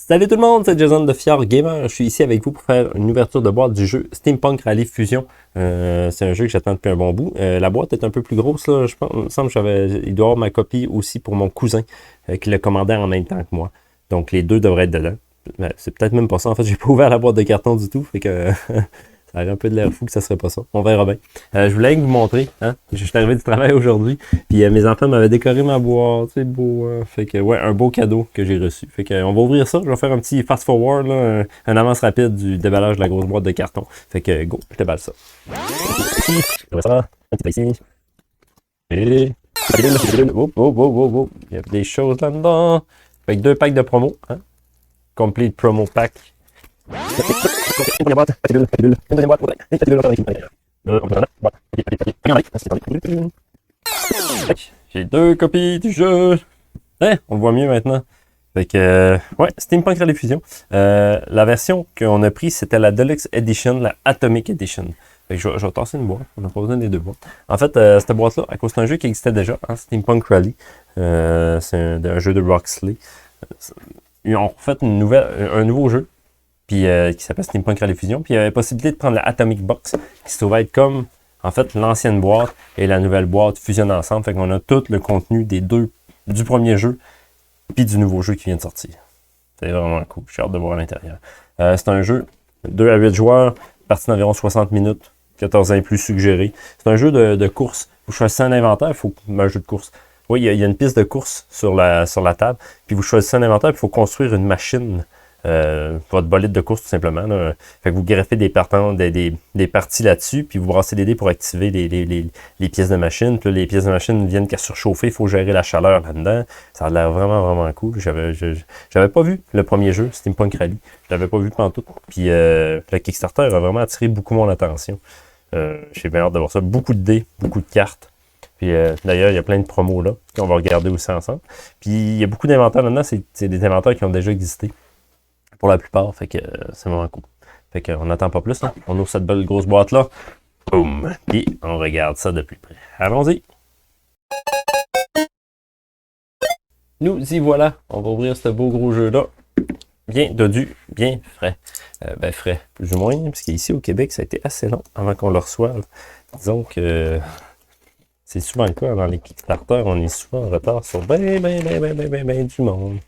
Salut tout le monde, c'est Jason de Fior Gamer. Je suis ici avec vous pour faire une ouverture de boîte du jeu Steampunk Rally Fusion. C'est un jeu que j'attends depuis un bon bout. La boîte est un peu plus grosse, là. Je pense, il me semble que il doit y avoir ma copie aussi pour mon cousin qui l'a commandé en même temps que moi. Donc les deux devraient être dedans. C'est peut-être même pas ça. En fait, j'ai pas ouvert la boîte de carton du tout. Fait que ça aurait un peu de l'air fou que ça serait pas ça. On verra bien. Je voulais vous montrer. Hein? Je suis arrivé du travail aujourd'hui. Puis mes enfants m'avaient décoré ma boîte. C'est beau. Hein? Fait que ouais, un beau cadeau que j'ai reçu. Fait que on va ouvrir ça. Je vais faire un petit fast forward, là, un avance rapide du déballage de la grosse boîte de carton. Fait que go, je déballe ça. Ça. Un petit peu ici. Oh, oh, oh, oh, oh. Il y a des choses là-dedans. Fait que 2 packs de promo. Hein? Complete promo pack. J'ai 2 copies du jeu. Hein, on le voit mieux maintenant. Fait que, ouais, Steampunk Rally Fusion. La version qu'on a prise, c'était la Deluxe Edition, la Atomic Edition. Fait que je vais tasser une boîte. On n'a pas besoin des 2 boîtes. En fait, cette boîte-là, à cause c'est un jeu qui existait déjà, hein, Steampunk Rally. C'est un jeu de Roxley. Ils ont fait un nouveau jeu puis, qui s'appelle Steampunk Rally Fusion. Puis il y avait la possibilité de prendre la Atomic Box qui se trouvait être comme, en fait, l'ancienne boîte et la nouvelle boîte fusionnent ensemble. Fait qu'on a tout le contenu du premier jeu puis du nouveau jeu qui vient de sortir. C'est vraiment cool. J'ai hâte de voir à l'intérieur. C'est un jeu 2 à 8 joueurs, partie d'environ 60 minutes, 14 ans et plus suggéré. C'est un jeu de course. Vous choisissez un inventaire, il faut un jeu de course. Oui, il y a une piste de course sur la table, puis vous choisissez un inventaire, puis il faut construire une machine, votre bolide de course tout simplement. Là. Fait que vous greffez des parties là-dessus, puis vous brassez des dés pour activer les pièces de machine. Puis là, les pièces de machine viennent qu'à surchauffer, il faut gérer la chaleur là-dedans. Ça a l'air vraiment, vraiment cool. J'avais pas vu le premier jeu, Steampunk Rally. Je l'avais pas vu pantoute. Puis le Kickstarter a vraiment attiré beaucoup mon attention. J'ai bien hâte de voir ça. Beaucoup de dés, beaucoup de cartes. Puis d'ailleurs, il y a plein de promos là qu'on va regarder aussi ensemble. Puis il y a beaucoup d'inventaires maintenant, c'est des inventaires qui ont déjà existé pour la plupart, fait que c'est vraiment cool. Fait qu'on n'attend pas plus, hein. On ouvre cette belle grosse boîte là. Boum! Puis on regarde ça de plus près. Allons-y! Nous y voilà. On va ouvrir ce beau gros jeu là. Bien dodu, bien frais. Ben frais, plus ou moins, parce qu'ici au Québec, ça a été assez long avant qu'on le reçoive. Disons que c'est souvent le cas dans les Kickstarter, on est souvent en retard sur ben du monde.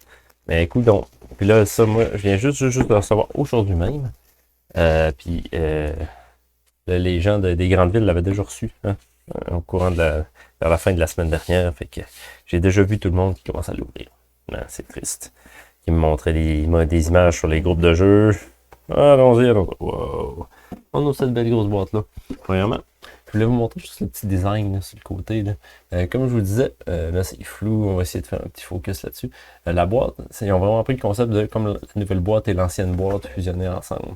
Mais écoute donc. Puis là, ça, moi, je viens juste de le recevoir aujourd'hui même. Puis les gens des grandes villes l'avaient déjà reçu, hein, au courant vers la fin de la semaine dernière. Fait que j'ai déjà vu tout le monde qui commence à l'ouvrir. C'est triste. Qui me montrait des images sur les groupes de jeux. Allons-y. Wow. On a cette belle grosse boîte-là. Premièrement. Je voulais vous montrer juste le petit design là, sur le côté. Là. Comme je vous disais, là c'est flou, on va essayer de faire un petit focus là-dessus. La boîte, ils ont vraiment pris le concept de comme la nouvelle boîte et l'ancienne boîte fusionnées ensemble.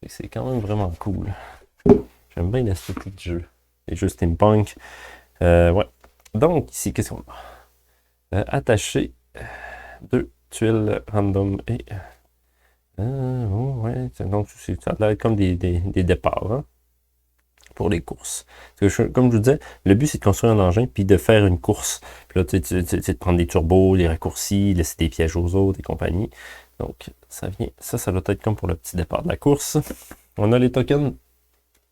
C'est quand même vraiment cool. J'aime bien l'esthétique du jeu. Les jeux steampunk. Ouais. Donc, ici, qu'est-ce qu'on a? Attacher 2 tuiles random et... ouais, donc ça a l'air comme des départs, hein? Pour les courses. Parce que comme je vous disais, le but c'est de construire un engin puis de faire une course. Puis là, tu sais, de prendre des turbos, les raccourcis, laisser des pièges aux autres et compagnie. Donc, ça doit être comme pour le petit départ de la course. On a les tokens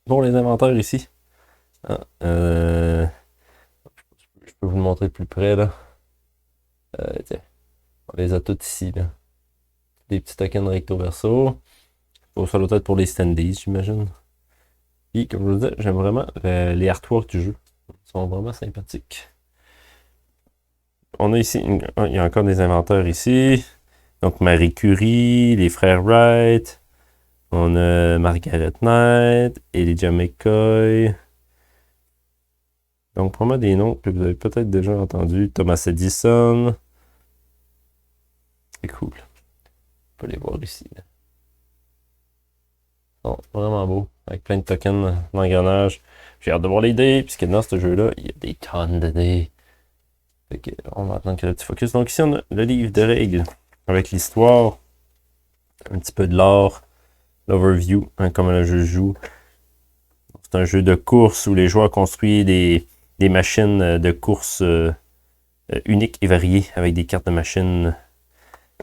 pour les inventaires ici. Ah, je peux vous le montrer de plus près là. Tiens, on les a tous ici là. Des petits tokens recto verso. Ça doit être pour les standees, j'imagine. Et comme je vous disais, j'aime vraiment les artworks du jeu. Ils sont vraiment sympathiques. On a ici, il y a encore des inventaires ici. Donc Marie Curie, les frères Wright. On a Margaret Knight, Elijah McCoy. Donc vraiment des noms que vous avez peut-être déjà entendus. Thomas Edison. C'est cool. On peut les voir ici. Là. Bon, vraiment beau, avec plein de tokens d'engrenage. J'ai hâte de voir les dés, puisque dans ce jeu-là, il y a des tonnes de dés. Fait que on va attendre que le petit focus. Donc ici, on a le livre de règles, avec l'histoire, un petit peu de l'art, l'overview, hein, comment le jeu joue. C'est un jeu de course où les joueurs construisent des machines de course uniques et variées, avec des cartes de machines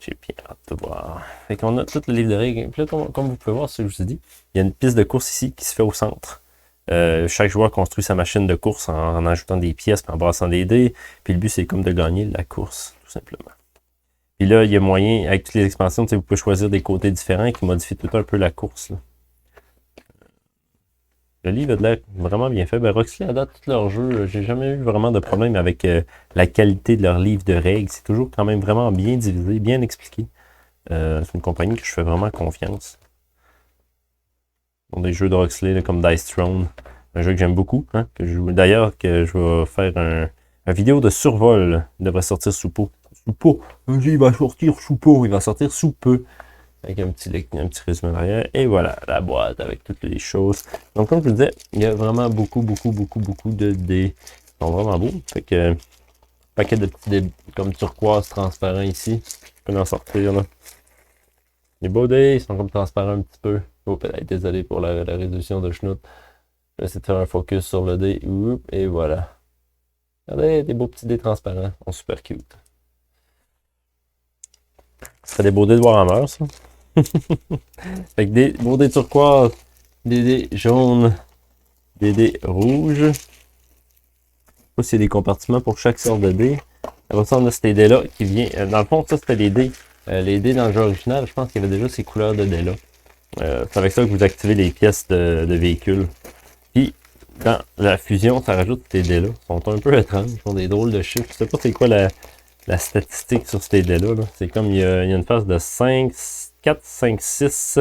J'ai bien hâte de voir. Fait qu'on a tout le livre de règles. Puis là, comme vous pouvez voir, ce que je vous ai dit, il y a une piste de course ici qui se fait au centre. Chaque joueur construit sa machine de course en ajoutant des pièces, en brassant des dés. Puis le but, c'est comme de gagner la course, tout simplement. Puis là, il y a moyen, avec toutes les expansions, vous pouvez choisir des côtés différents qui modifient tout un peu la course. Là. Le livre a de l'air vraiment bien fait. Ben, Roxley, à date, tous leurs jeux, j'ai jamais eu vraiment de problème avec la qualité de leur livre de règles. C'est toujours quand même vraiment bien divisé, bien expliqué. C'est une compagnie que je fais vraiment confiance. Bon, des jeux de Roxley là, comme Dice Throne, un jeu que j'aime beaucoup. Hein, d'ailleurs, que je vais faire un vidéo de survol. Il devrait sortir sous peu. Sous peu. Il va sortir sous peu. Il va sortir sous peu. Avec un petit résumé derrière. Et voilà, la boîte avec toutes les choses. Donc, comme je vous disais, il y a vraiment beaucoup de dés. Ils sont vraiment beaux. Fait que, paquet de petits dés comme turquoise transparent ici. Je peux en sortir là. Les beaux dés, ils sont comme transparents un petit peu. Oh, peut-être, désolé pour la résolution de Schnout. Je vais essayer de faire un focus sur le dé. Et voilà. Regardez, des beaux petits dés transparents. Ils sont super cute. C'est des beaux dés de Warhammer, ça. Fait que des beaux dés turquoise, des dés jaunes, des dés rouges. Je sais pas s'il y a des compartiments pour chaque sorte de dés. Après ça, on a ces dés-là qui vient. Dans le fond, ça c'était les dés. Les dés dans le jeu original, je pense qu'il y avait déjà ces couleurs de dés-là. C'est avec ça que vous activez les pièces de véhicules. Puis, dans la fusion, ça rajoute ces dés-là. Ils sont un peu étranges, ils font des drôles de chiffres. Je sais pas c'est quoi la statistique sur ces dés-là. C'est comme il y a une phase de 5, 4, 5, 6,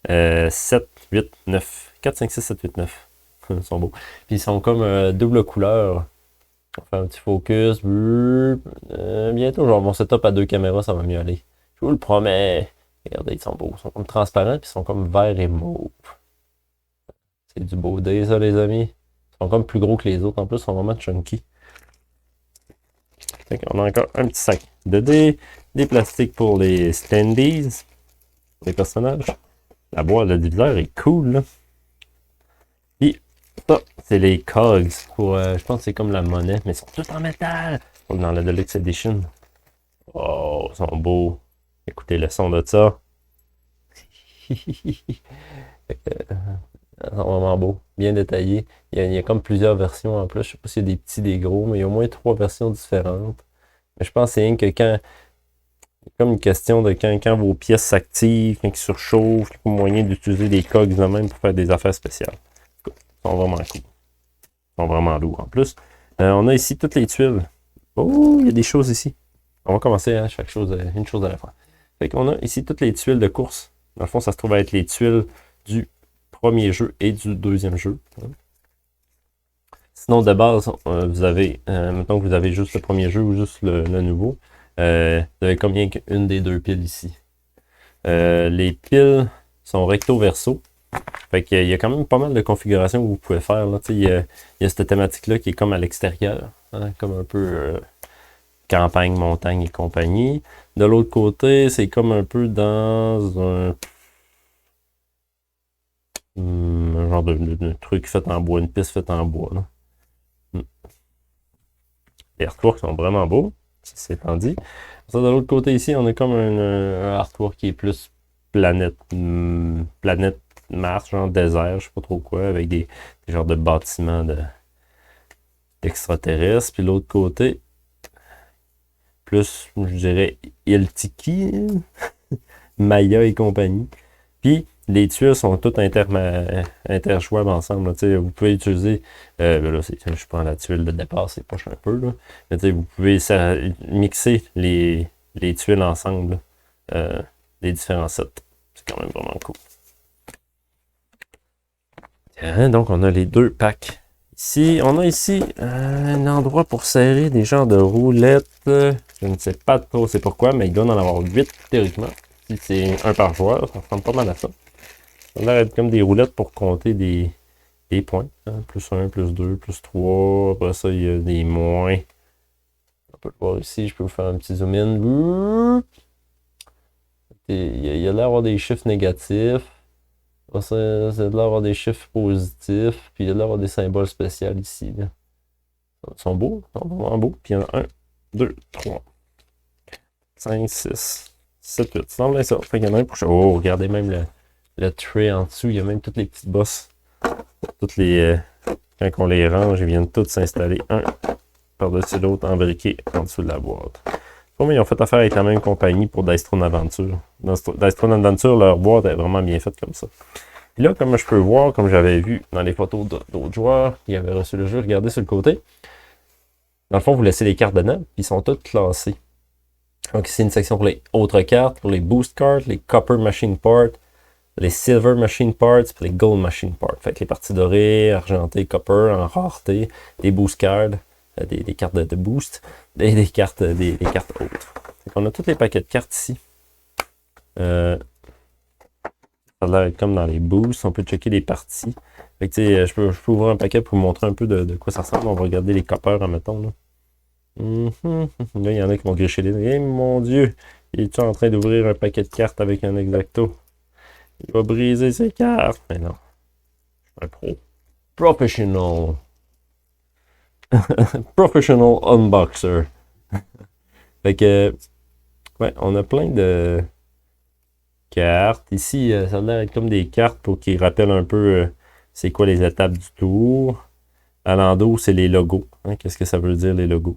7, 8, 9. 4, 5, 6, 7, 8, 9. Ils sont beaux. Puis ils sont comme double couleur. On va faire un petit focus. Bientôt, genre mon setup à 2 caméras, ça va mieux aller. Je vous le promets. Regardez, ils sont beaux. Ils sont comme transparents, puis ils sont comme verts et mauve. C'est du beau dé, ça, les amis. Ils sont comme plus gros que les autres. En plus, ils sont vraiment chunky. On a encore un petit sac de dés. Des plastiques pour les standees. Pour les personnages. La boîte de diviseur est cool, là. Puis, ça, c'est les cogs. Pour, je pense que c'est comme la monnaie, mais ils sont tous en métal. Dans la Deluxe Edition. Oh, ils sont beaux. Écoutez le son de ça. Ils sont vraiment beaux. Bien détaillés. Il y a comme plusieurs versions en plus. Je sais pas s'il y a des petits, des gros, mais il y a au moins 3 versions différentes. Mais je pense que c'est rien que quand. Comme une question de quand vos pièces s'activent, quand ils surchauffent, il y a moyen d'utiliser des cogs de même pour faire des affaires spéciales. Ils sont vraiment cool. Ils sont vraiment lourds en plus. On a ici toutes les tuiles. Oh, il y a des choses ici. On va commencer à chaque chose, une chose à la fois. Fait qu'on a ici toutes les tuiles de course. Dans le fond, ça se trouve à être les tuiles du premier jeu et du deuxième jeu. Sinon, de base, vous avez, mettons que vous avez juste le premier jeu ou juste le nouveau, vous avez comme bien qu'une des deux piles ici. Les piles sont recto-verso. Fait qu'il y a quand même pas mal de configurations que vous pouvez faire. Là. Il y a cette thématique-là qui est comme à l'extérieur, hein, comme un peu campagne, montagne et compagnie. De l'autre côté, c'est comme un peu dans un genre de truc fait en bois, une piste faite en bois. Là. Les artworks sont vraiment beaux, c'est étant dit. Ça, de l'autre côté ici, on a comme un artwork qui est plus planète Mars, genre désert, je sais pas trop quoi, avec des genres de bâtiments d'extraterrestres. Puis l'autre côté, plus, je dirais, Iltiki, Maya et compagnie. Puis les tuiles sont toutes interjouables ensemble. Là, vous pouvez utiliser, là, je prends la tuile de départ, c'est poche un peu, là. Mais vous pouvez mixer les tuiles ensemble, les différents sets. C'est quand même vraiment cool. Donc on a les deux packs. Ici, on a ici un endroit pour serrer des genres de roulettes. Je ne sais pas trop c'est pourquoi, mais il doit en avoir 8 théoriquement. Si c'est un par joueur, ça ressemble pas mal à ça. Ça a l'air d'être comme des roulettes pour compter des points. Hein. Plus 1, plus 2, plus 3. Après ça, il y a des moins. On peut le voir ici. Je peux vous faire un petit zoom in. Il y a l'air d'avoir des chiffres négatifs. Ça a l'air d'avoir des chiffres positifs. Puis il y a l'air d'avoir des symboles spéciaux ici. Là. Ils sont beaux. Ils sont vraiment beaux. Puis il y en a 1, 2, 3. 5, 6, 7, 8. Ça semble ça. Fait qu'il y en a un pour chaque. Oh, regardez même le tray en dessous. Il y a même toutes les petites bosses. Toutes les. Quand on les range, ils viennent toutes s'installer un par-dessus l'autre, embriqués en dessous de la boîte. Bon, mais ils ont fait affaire avec la même compagnie pour Dystron Adventure. Dans Dystron Adventure, leur boîte est vraiment bien faite comme ça. Puis là, comme je peux voir, comme j'avais vu dans les photos d'autres joueurs qui avaient reçu le jeu, regardez sur le côté. Dans le fond, vous laissez les cartes dedans, puis ils sont toutes classées. Donc ici, une section pour les autres cartes, pour les boost cards, les copper machine parts, les silver machine parts, puis les gold machine parts. Fait que les parties dorées, argentées, copper, en rareté, des boost cards, des cartes de boost, et des cartes autres. Fait qu'on a tous les paquets de cartes ici. Ça a l'air d'être comme dans les boosts. On peut checker les parties. Fait que tu sais, je peux ouvrir un paquet pour vous montrer un peu de quoi ça ressemble. On va regarder les coppers, admettons. Là, là il y en a qui vont gricher les doigts. Mon Dieu, il est en train d'ouvrir un paquet de cartes avec un exacto? Il va briser ses cartes. Mais non. Je suis un pro. Professional. Professional unboxer. Fait que, ouais, on a plein de cartes. Ici, ça a l'air d'être comme des cartes pour qu'ils rappellent un peu c'est quoi les étapes du tour. À l'endos, c'est les logos. Hein? Qu'est-ce que ça veut dire, les logos?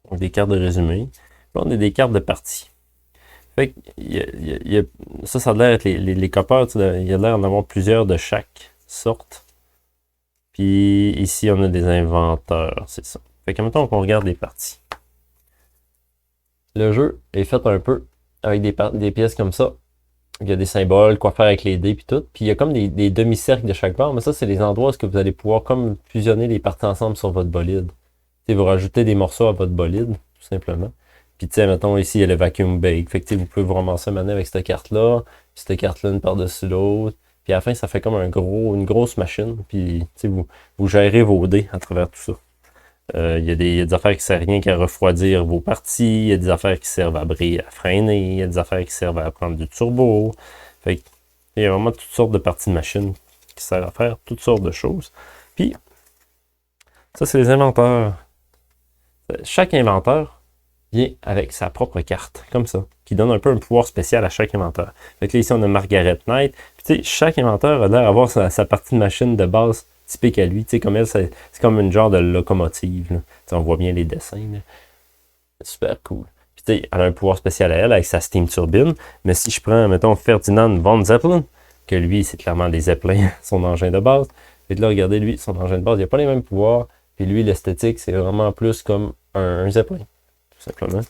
Donc, des cartes de résumé. Là, on a des cartes de partie. Fait que, ça a l'air d'être les coppers. Il y a l'air d'en avoir plusieurs de chaque sorte. Puis ici, on a des inventeurs, c'est ça. Fait que maintenant qu'on regarde les parties. Le jeu est fait un peu avec des pièces comme ça. Il y a des symboles, quoi faire avec les dés puis tout. Puis il y a comme des demi-cercles de chaque part. Mais ça, c'est les endroits où vous allez pouvoir comme fusionner les parties ensemble sur votre bolide. T'sais, vous rajoutez des morceaux à votre bolide, tout simplement. Puis tu sais, mettons ici, il y a le vacuum bake. Fait que vous pouvez vous ramasser maintenant avec cette carte-là. Puis cette carte-là, une par-dessus l'autre. Puis à la fin, ça fait comme une grosse machine. Puis vous gérez vos dés à travers tout ça. Il y a des affaires qui servent rien qu'à refroidir vos parties. Il y a des affaires qui servent à freiner. Il y a des affaires qui servent à prendre du turbo. Fait que, il y a vraiment toutes sortes de parties de machines qui servent à faire toutes sortes de choses. Puis, ça, c'est les inventeurs. Chaque inventeur vient avec sa propre carte, comme ça, qui donne un peu un pouvoir spécial à chaque inventeur. Fait que là, ici, on a Margaret Knight. Puis, tu sais, chaque inventeur a l'air d'avoir sa partie de machine de base typique à lui. Tu sais, comme elle, c'est comme une genre de locomotive. Là. On voit bien les dessins. C'est super cool. Puis, tu sais, elle a un pouvoir spécial à elle avec sa steam turbine. Mais si je prends, mettons, Ferdinand von Zeppelin, que lui, c'est clairement des Zeppelins, son engin de base. Et là, regardez, lui, son engin de base, il n'a pas les mêmes pouvoirs. Puis lui, l'esthétique, c'est vraiment plus comme un Zeppelin, tout simplement.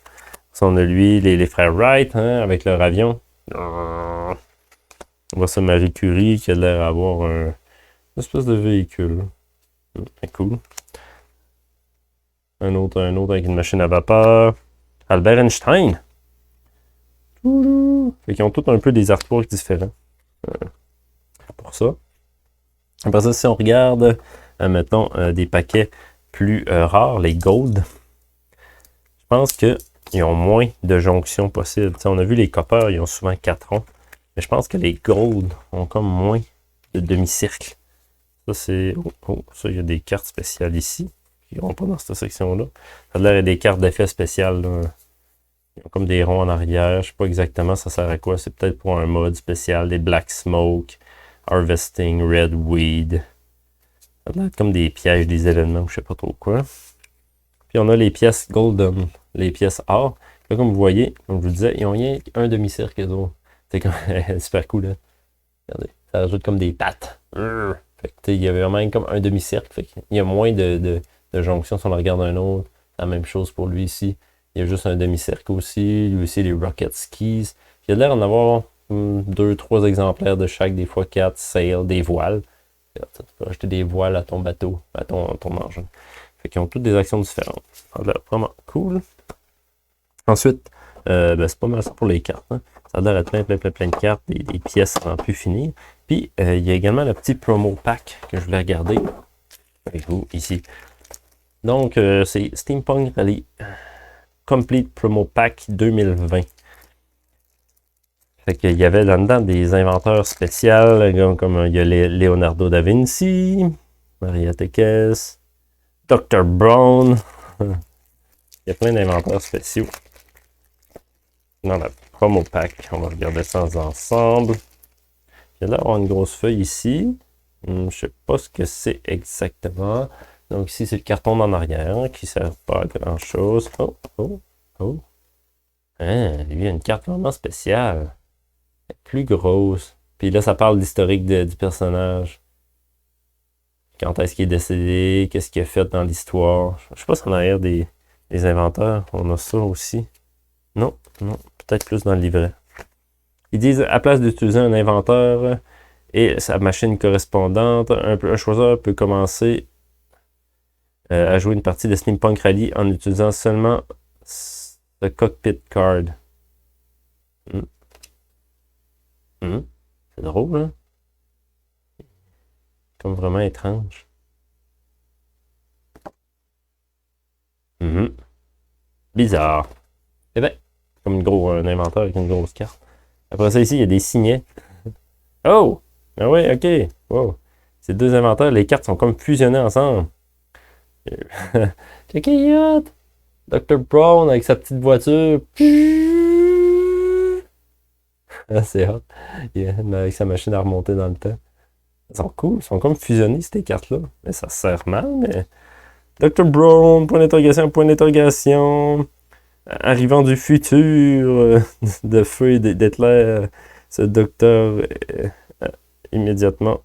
Ça, on a lui, les frères Wright, hein, avec leur avion. On voit ça, Marie Curie, qui a l'air d'avoir une espèce de véhicule. C'est cool. Un autre avec une machine à vapeur. Albert Einstein. Fait qu'ils ont tous un peu des artworks différents. Pour ça. Après ça, si on regarde, mettons, des paquets plus rares, les gold, je pense qu'ils ont moins de jonctions possibles. T'sais, on a vu les coppers, ils ont souvent 4 ronds. Mais je pense que les gold ont comme moins de demi-cercle. Ça, c'est... ça, il y a des cartes spéciales ici. Qui ne vont pas dans cette section-là. Ça a l'air des cartes d'effet spéciales. Là. Ils ont comme des ronds en arrière. Je ne sais pas exactement ça sert à quoi. C'est peut-être pour un mode spécial. Des Black Smoke, Harvesting, Red Weed. Ça a l'air comme des pièges, des événements, je ne sais pas trop quoi. Puis on a les pièces Golden, les pièces or. Là, comme vous voyez, comme je vous disais, ils ont rien qu'un demi-cercle. C'est comme super cool. Là. Regardez, ça ajoute comme des pattes. Fait que, il y avait vraiment comme un demi-cercle. Fait il y a moins de jonctions si on regarde un autre. La même chose pour lui ici. Il y a juste un demi-cercle aussi. Lui aussi, les Rocket Skis. Il y a l'air d'en avoir 2-3 exemplaires de chaque, des fois 4, sail, des voiles. Tu peux acheter des voiles à ton bateau, à ton engin. Fait qu'ils ont toutes des actions différentes. Ça a l'air vraiment cool. Ensuite, c'est pas mal ça pour les cartes. Hein. Ça a l'air d'être plein de cartes, des pièces à en plus finir. Puis, il y a également le petit promo pack que je voulais regarder avec vous ici. Donc, c'est Steampunk Rally Complete Promo Pack 2020. Fait qu'il y avait là-dedans des inventeurs spéciaux, comme il y a Leonardo da Vinci, Maria Teques, Dr. Brown. y a plein d'inventaires spéciaux dans la promo pack. On va regarder ça ensemble. Il y a là avoir une grosse feuille ici. Je sais pas ce que c'est exactement. Donc ici, c'est le carton d'en arrière qui ne sert pas à grand chose. Oh, oh, oh. Hein, lui, il a une carte vraiment spéciale. Plus grosse. Puis là, ça parle d'historique du personnage. Quand est-ce qu'il est décédé, qu'est-ce qu'il a fait dans l'histoire. Je sais pas si en arrière des inventeurs, on a ça aussi. Non, non, peut-être plus dans le livret. Ils disent, à place d'utiliser un inventeur et sa machine correspondante, un choiseur peut commencer à jouer une partie de Steampunk Rally en utilisant seulement ce cockpit card. C'est drôle, hein? Comme vraiment étrange. Bizarre. Eh bien, comme un inventeur avec une grosse carte. Après ça, ici, il y a des signets. Oh! Ah ouais, ok. Wow. Ces deux inventaires, les cartes sont comme fusionnées ensemble. Check it out! Dr. Brown avec sa petite voiture. Ah, c'est hot. Avec sa machine à remonter dans le temps. Ils sont cool. Ils sont comme fusionnés, ces cartes-là. Mais ça sert mal, mais... Dr. Brown, point d'interrogation, point d'interrogation. Arrivant du futur de feu et d'éclair, ce docteur immédiatement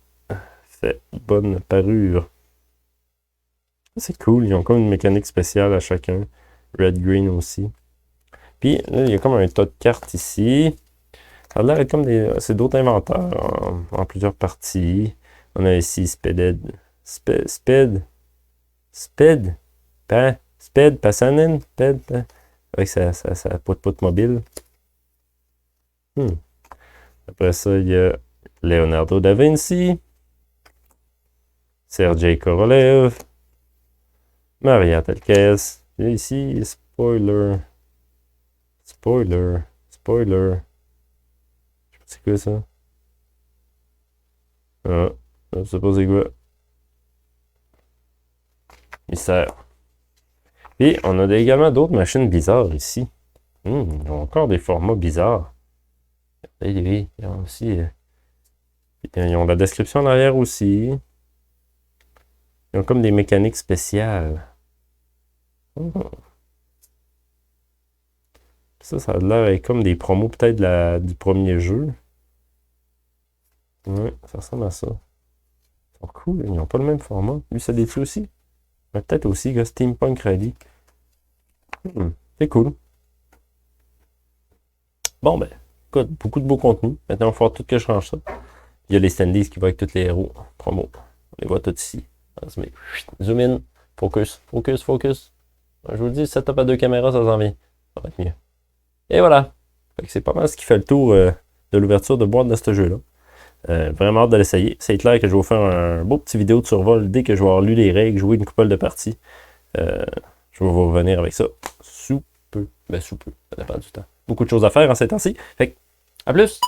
fait bonne parure. C'est cool, ils ont comme une mécanique spéciale à chacun. Red, green aussi. Puis là, il y a comme un tas de cartes ici. Ça a l'air d'être comme c'est d'autres inventaires en plusieurs parties. On a ici Sped, Passanen, avec sa pout-pout mobile. Après ça, il y a Leonardo da Vinci, Sergei Korolev, Maria Telkes. Et ici, spoiler. Je sais pas c'est quoi ça. Ah, je sais pas c'est quoi. Mystère. Et on a également d'autres machines bizarres ici. Ils ont encore des formats bizarres. Ils ont aussi. Ils ont la description en arrière aussi. Ils ont comme des mécaniques spéciales. Ça a l'air comme des promos peut-être du premier jeu. Ouais, ça ressemble à ça. Ils sont cool, ils n'ont pas le même format. Lui, ça détruit aussi. Mais peut-être aussi, gars, Steampunk Rally. C'est cool. Bon, ben, écoute, beaucoup de beau contenu. Maintenant, il va falloir tout que je change ça. Il y a les standees qui vont avec tous les héros. Promo. On les voit tous ici. Zoom in. Focus. Je vous le dis, setup à 2 caméras, ça s'en vient. Ça va être mieux. Et voilà. C'est pas mal ce qui fait le tour de l'ouverture de boîte de ce jeu-là. Vraiment hâte de l'essayer. C'est clair que je vais vous faire un beau petit vidéo de survol dès que je vais avoir lu les règles, jouer une couple de parties. Je vais vous revenir avec ça sous peu. Ben, sous peu. Ça dépend du temps. Beaucoup de choses à faire en ces temps-ci. Fait que, à plus!